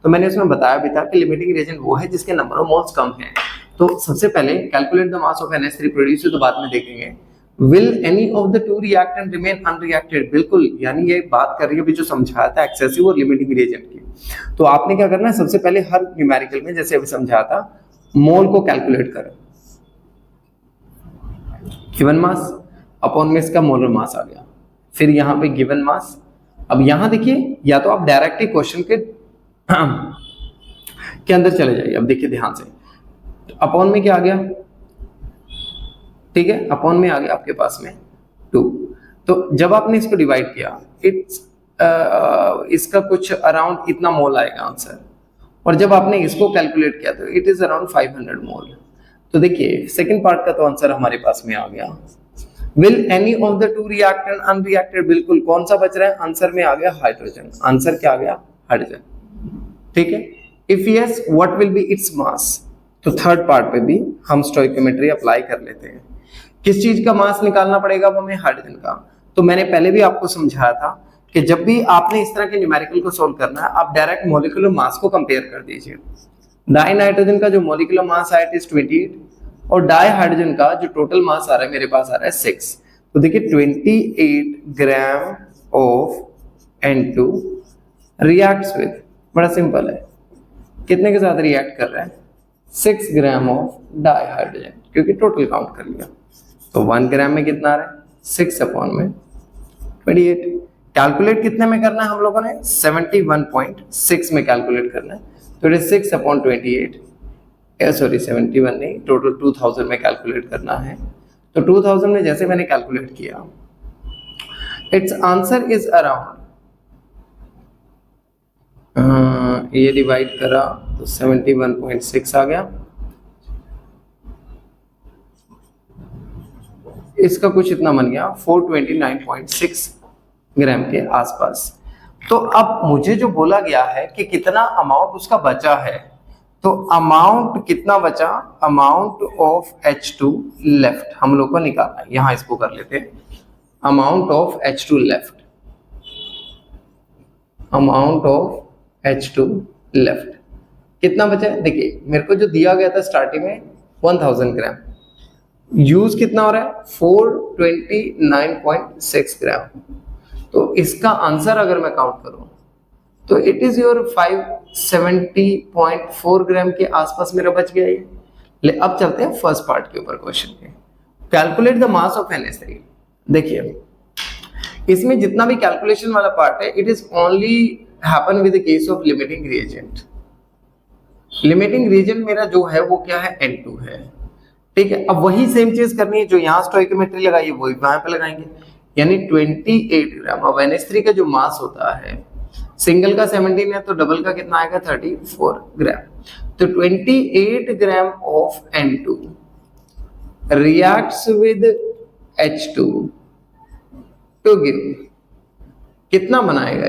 तो मैंने इसमें बताया भी था कि लिमिटिंग रिएजेंट वो है जिसके नंबर ऑफ मोल्स कम है। तो सबसे पहले calculate the mass of NH3 produce, तो बाद में देखेंगे। Will any of the two reactant remain unreacted, बिल्कुल, यानी ये बात कर रही है अभी जो समझाया था एक्सेसिव और लिमिटिंग रिएजेंट की। तो आपने क्या करना है, सबसे पहले हर न्यूमेरिकल में जैसे अभी समझाया था मोल को कैलकुलेट करें, गिवन मास अपॉन में इसका मोलर मास आ गया, फिर यहाँ पे गिवन मास। अब यहाँ देखिए या तो आप डायरेक्टली क्वेश्चन के अंदर चले जाइए। अब देखिए ध्यान से, अपॉन में क्या आ गया, ठीक है, अपॉन में आ गया आपके पास में 2। तो जब आपने इसको डिवाइड किया इसका कुछ अराउंड इतना मोल आएगा आंसर, और जब आपने इसको कैलकुलेट किया तो इट इज अराउंड 500 मोल। तो देखिए सेकंड पार्ट का तो आंसर हमारे पास में आ गया। Will any of the two reactant unreacted, बिल्कुल, कौन सा बच रहा है, आंसर में आ गया हाइड्रोजन, आंसर क्या आ गया हाइड्रोजन। ठीक है, if yes what will be its mass. तो थर्ड पार्ट पे भी हम स्टोइकियोमेट्री अप्लाई कर लेते हैं। किस चीज का मास निकालना पड़ेगा, हमें हाइड्रोजन का। तो मैंने पहले भी आपको समझाया था कि जब भी आपने इस तरह के न्यूमेरिकल को सोल्व करना है आप डायरेक्ट मॉलिक्यूलर मास को कंपेयर कर दीजिए। डाई नाइट्रोजन का जो मॉलिक्यूलर मास है इट इज 28 और डाई हाइड्रोजन का जो टोटल मास आ रहा है मेरे पास आ रहा है 6। तो देखिए 28 gram of N2 reacts with, बड़ा सिंपल है, कितने के साथ रिएक्ट कर रहा है, 6 ग्राम ऑफ डाइहाइड्रोजन, क्योंकि टोटल काउंट कर लिया। तो 1 ग्राम में कितना आ रहा है, 6 अपॉन में 28। कैलकुलेट कितने में करना है हम लोगों ने, 71.6 में कैलकुलेट करना है। तो इट इज 6 अपॉन 28, सॉरी 71 नहीं, टोटल 2000 में कैलकुलेट करना है। तो 2000 में जैसे मैंने कैलकुलेट किया, इट्स आंसर इज अराउंड, ये डिवाइड करा तो 71.6 आ गया, इसका कुछ इतना बन गया 429.6 ग्राम के आसपास। तो अब मुझे जो बोला गया है कि कितना अमाउंट उसका बचा है, तो अमाउंट कितना बचा, अमाउंट ऑफ H2 लेफ्ट हम लोग को निकालना है। यहां इसको कर लेते हैं, amount of H2 left, amount of H2 left कितना बचा है। देखिए मेरे को जो दिया गया था स्टार्टिंग में 1000 ग्राम, यूज कितना हो रहा है 429.6 ग्राम। तो इसका आंसर अगर मैं काउंट करूं तो इट इज योर 570.4 ग्राम के आसपास मेरा बच गया ये। अब चलते हैं फर्स्ट पार्ट के ऊपर क्वेश्चन के, calculate the mass of NH3। देखिए इसमें जितना भी कैलकुलेशन वाला पार्ट है, it is only happen with the case of limiting reagent. Limiting reagent मेरा जो है वो क्या है, N2 है, ठीक है। अब वही सेम चीज करनी है जो यहाँ स्टोइकोमेट्री लगाई वही वहां पे लगाएंगे, यानी 28 ग्राम। अब NH3 का जो मास होता है, सिंगल का 17 है तो डबल का कितना आएगा 34 ग्राम। तो 28 gram of N2 reacts with H2 to give, कितना बनाएगा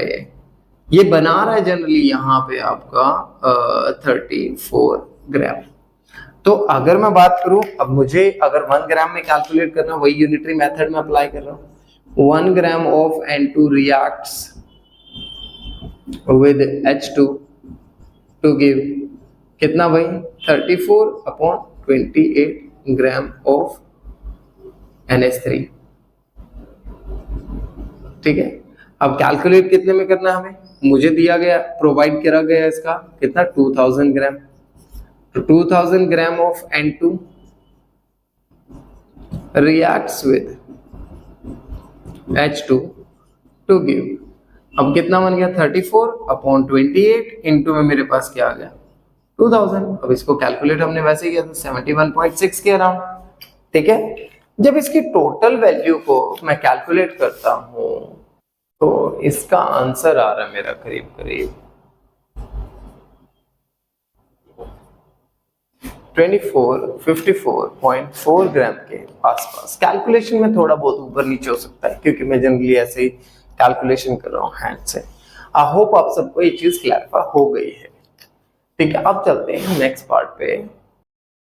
ये बना रहा है जनरली यहाँ पे आपका 34 ग्राम। तो अगर मैं बात करूं, अब मुझे अगर 1 ग्राम में कैलकुलेट करना, वही यूनिटरी मेथड में अप्लाई कर रहा हूं। 1 gram of N2 reacts with H2 to give कितना भाई 34 अपॉन 28 ग्राम ऑफ NH3, ठीक है। अब कैलकुलेट कितने में करना है हमें, मुझे दिया गया, प्रोवाइड करा गया इसका कितना 2000 ग्राम। तो 2000 ग्राम of N2 reacts with H2 to give, अब कितना बन गया 34 अपॉन 28 इंटू में मेरे पास क्या आ गया 2000। अब इसको कैलकुलेट हमने वैसे ही किया था 71.6 के अराउंड, ठीक है। जब इसकी टोटल वैल्यू को मैं कैलकुलेट करता हूं तो इसका आंसर आ रहा है मेरा करीब करीब 54.4 ग्राम के आसपास। कैलकुलेशन में थोड़ा बहुत ऊपर नीचे हो सकता है क्योंकि मैं जनरली ऐसे ही कैलकुलेशन कर रहा हूँ हैंड से। आई होप आप सबको ये चीज क्लैरिफाई हो गई है, ठीक है। अब चलते हैं नेक्स्ट पार्ट पे।